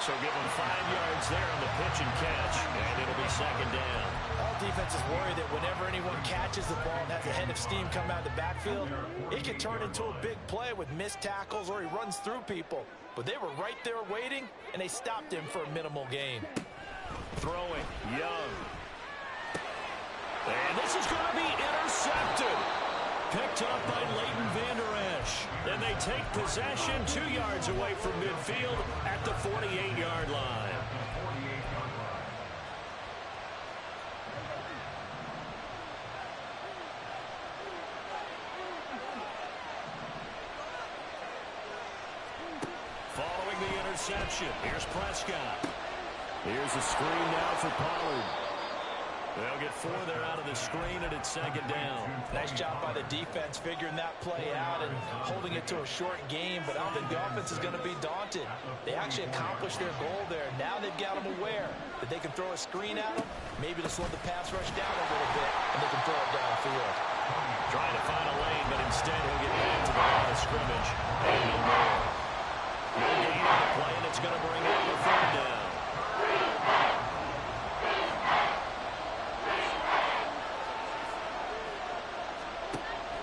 So give him 5 yards there on the pitch and catch, and it'll be second down. All defenses worry that whenever anyone catches the ball and has a head of steam come out of the backfield, it can turn into a big play with missed tackles or he runs through people. But they were right there waiting, and they stopped him for a minimal gain. Throwing, Young. And this is going to be intercepted. Picked up by Leighton Vander Esch. And they take possession 2 yards away from midfield at the 48-yard line. Following the interception, here's Prescott. Here's a screen now for Pollard. They'll get 4 there out of the screen, and it's second down. Nice job by the defense figuring that play out and holding it to a short game, but I don't think the offense is going to be daunted. They actually accomplished their goal there. Now they've got them aware that they can throw a screen at them, maybe to slow the pass rush down a little bit, and they can throw it downfield. Trying to find a lane, but instead he'll get back to the line of scrimmage. And no more. No gain on the play, and it's going to bring up a third down.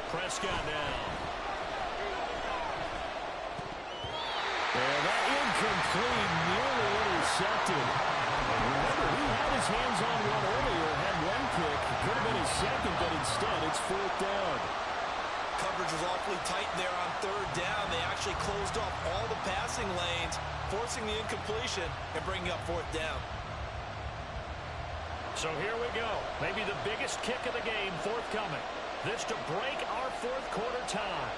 Prescott now. And that incomplete, nearly intercepted. And remember, he had his hands on one earlier, had one pick. Could have been his second, but instead it's 4th down. Coverage was awfully tight there on 3rd down. They actually closed off all the passing lanes, forcing the incompletion and bringing up 4th down. So here we go. Maybe the biggest kick of the game forthcoming. This to break our 4th quarter tie.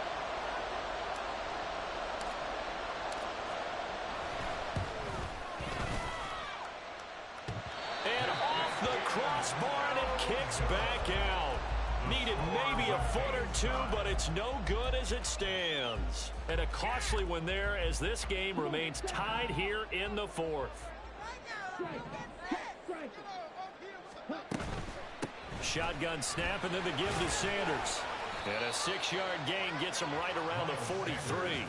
And off the crossbar, and it kicks back out. Needed maybe a foot or two, but it's no good as it stands. And a costly one there as this game remains tied here in the 4th. Shotgun snap, and then the give to Sanders. And a 6-yard gain gets him right around the 43.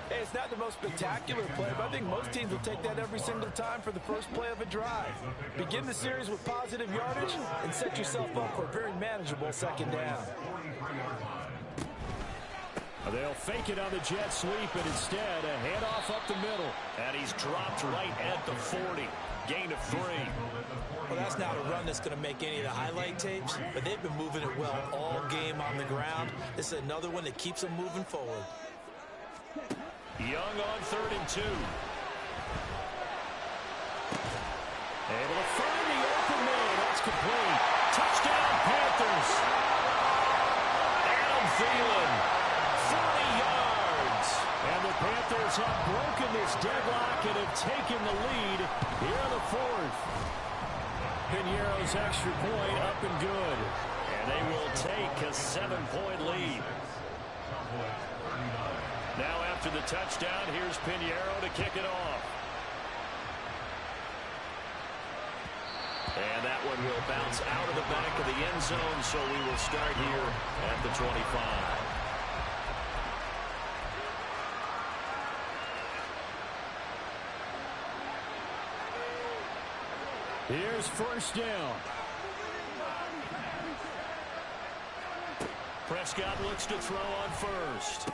Hey, it's not the most spectacular play, but I think most teams will take that every single time for the first play of a drive. Begin the series with positive yardage and set yourself up for a very manageable second down. They'll fake it on the jet sweep, and instead a handoff up the middle. And he's dropped right at the 40. Gain of 3. Well, that's not a run that's going to make any of the highlight tapes, but they've been moving it well all game on the ground. This is another one that keeps them moving forward. Young on 3rd and 2. Able to find the open man. That's complete. Touchdown, Panthers. Adam Thielen, 40 yards. And the Panthers have broken this deadlock and have taken the lead here in the 4th. Piñeiro's extra point up and good. And they will take a 7-point lead. Now after the touchdown, here's Piñeiro to kick it off. And that one will bounce out of the back of the end zone, so we will start here at the 25. Here's 1st down. Prescott looks to throw on 1st.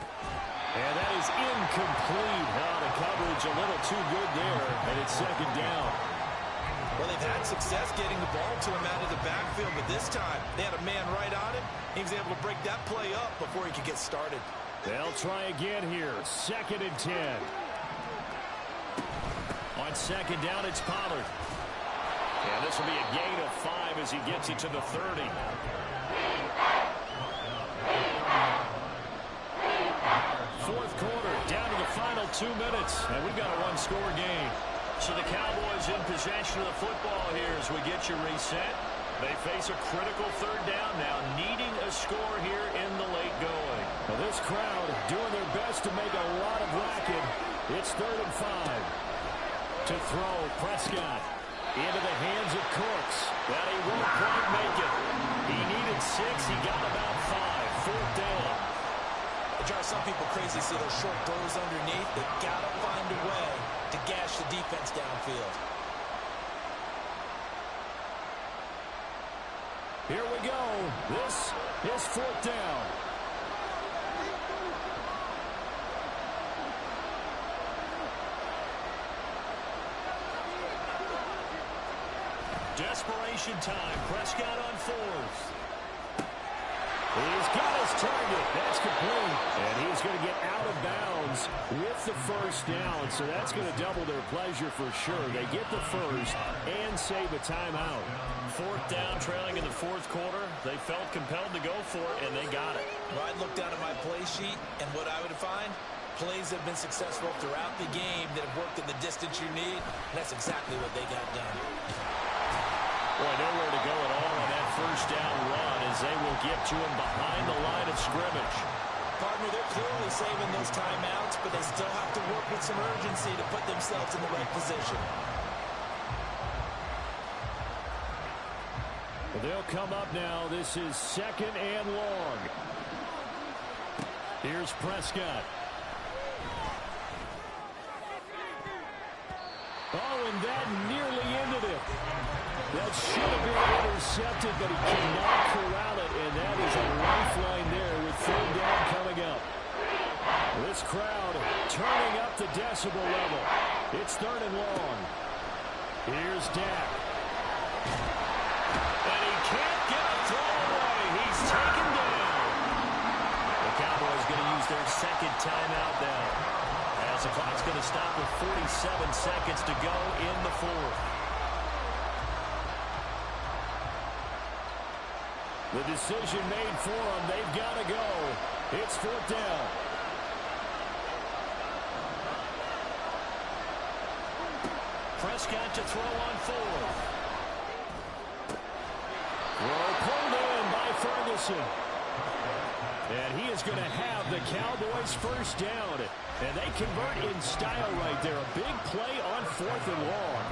And that is incomplete. The coverage a little too good there, and it's 2nd down. Well, they've had success getting the ball to him out of the backfield, but this time they had a man right on it. He was able to break that play up before he could get started. They'll try again here. 2nd and 10. On 2nd down, it's Pollard. And this will be a gain of 5 as he gets it to the 30. Fourth quarter, down to the final 2 minutes, and we've got a 1-score game. So the Cowboys in possession of the football here as we get you reset. They face a critical 3rd down now, needing a score here in the late going. Well, this crowd doing their best to make a lot of racket. It's 3rd and 5. To throw, Prescott into the hands of Cooks. But he won't quite make it. He needed 6. He got about 5. 4th down. It drives some people crazy to see those short throws underneath. They got to find a way to gash the defense downfield. Here we go. This is 4th down. Desperation time. Prescott on 4th. He's got his target. That's complete. And he's going to get out of bounds with the first down. So that's going to double their pleasure for sure. They get the first and save a timeout. 4th down, trailing in the 4th quarter. They felt compelled to go for it, and they got it. Well, I'd look down at my play sheet, and what I would find, plays have been successful throughout the game that have worked in the distance you need. And that's exactly what they got done. Boy, nowhere to go at all on that first down run as they will get to him behind the line of scrimmage. Partner, they're clearly saving those timeouts, but they still have to work with some urgency to put themselves in the right position. Well, they'll come up now. This is 2nd and long. Here's Prescott. Oh, and that nearly ended it. That should have been intercepted, but he cannot corral it, and that is a lifeline there with 3rd down coming up. This crowd turning up the decibel level. It's 3rd and long. Here's Dak. And he can't get a throw away. He's taken down. The Cowboys going to use their 2nd timeout now, as the clock's going to stop with 47 seconds to go in the 4th. The decision made for them. They've got to go. It's 4th down. Prescott to throw on 4th. Throw pulled in by Ferguson. And he is going to have the Cowboys first down. And they convert in style right there. A big play on 4th and long.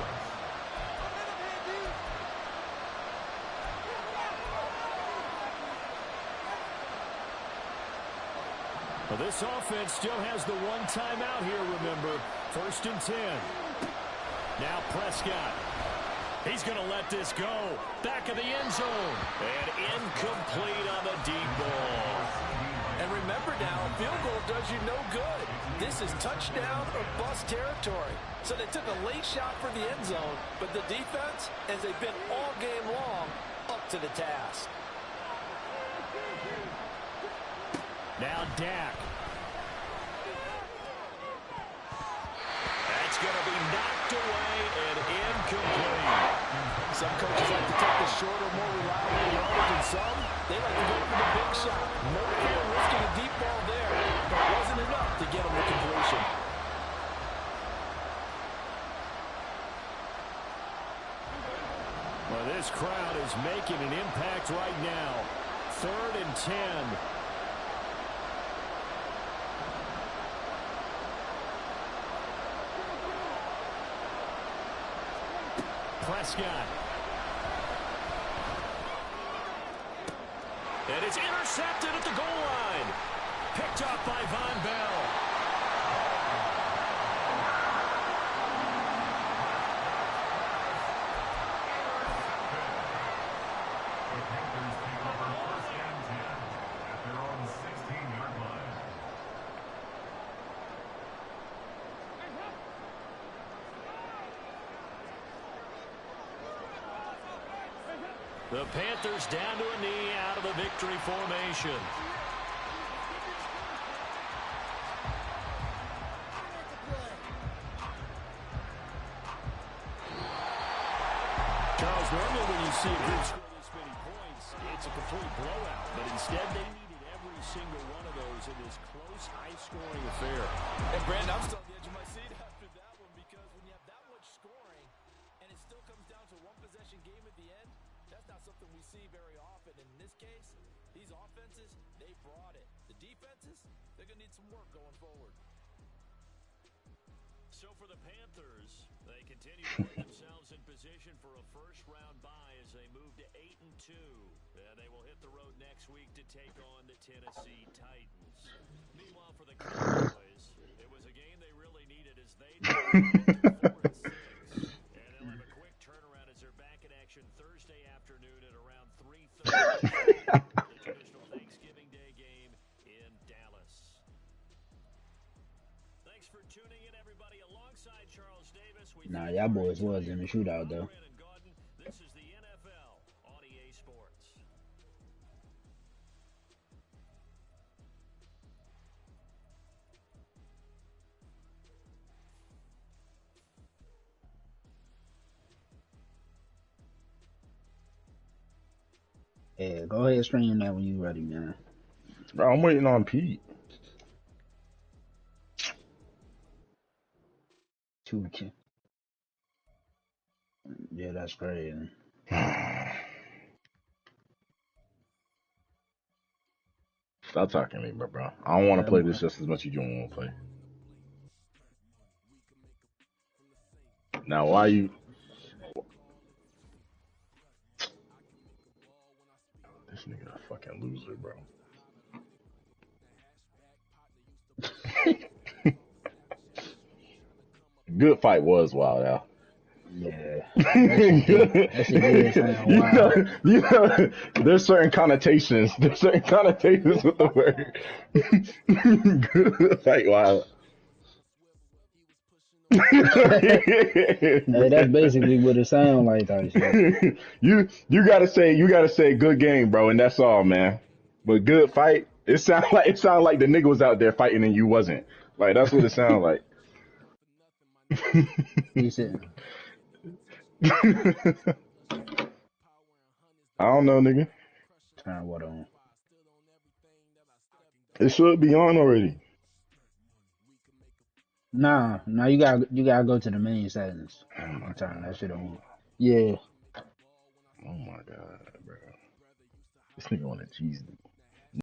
Well, this offense still has the one timeout here, remember. 1st and 10. Now Prescott. He's going to let this go. Back of the end zone. And incomplete on the deep ball. And remember now, a field goal does you no good. This is touchdown or bust territory. So they took a late shot for the end zone, but the defense, as they've been all game long, up to the task. Now Dak. That's going to be knocked away and incomplete. Some coaches like to take the shorter, more reliable yardage, and some, they like to go for the big shot. No fear risking a deep ball there, but it wasn't enough to get them the completion. Well, this crowd is making an impact right now. 3rd and 10. Prescott. And it's intercepted at the goal line. Picked up by Von Bell. The Panthers take over 1st and 10 at their own 16-yard line. The Panthers down to a knee out of the victory formation. Charles, normally when you see a group score this many points, it's a complete blowout. But instead, they needed every single one of those in this close, high-scoring affair. And Brandon, I'm still on the edge of my seat after that one because when you have that much scoring and it still comes down to a one-possession game at the end, that's not something we see very often. In this case, these offenses, they brought it. The defenses, they're going to need some work going forward. so for the Panthers, they continue to put themselves in position for a first-round bye as they move to 8-2. They will hit the road next week to take on the Tennessee Titans. Meanwhile, for the Cowboys, it was a game they really needed as they dropped to 4-6. And they'll have a quick turnaround as they're back in action Thursday afternoon at around 3:30. The traditional Thanksgiving Day game in Dallas. Thanks for tuning in, everybody. Alongside Charles Davis, Nah, y'all boys was in the shootout though. This is the NFL on EA Sports. Yeah, go ahead, stream that when you ready, man. Bro, I'm waiting on Pete. 2K. Yeah, that's crazy. Stop talking to me, bro. I don't want to play this just as much as you want to play. Now, why you... This nigga a fucking loser, bro. Good fight was wild, Al. Yeah. That shit did sound wild. You know, there's certain connotations. There's certain connotations with the word. Good fight, wild. Hey, that's basically what it sounds like. That shit. You gotta say good game, bro, and that's all, man. But good fight. It sound like the nigga was out there fighting and you wasn't. Like that's what it sounds like. He said, I don't know, nigga. turn what on? It should be on already. Nah, you gotta go to the main settings and turn that shit on. Yeah. Oh my god, bro. This nigga want a cheese.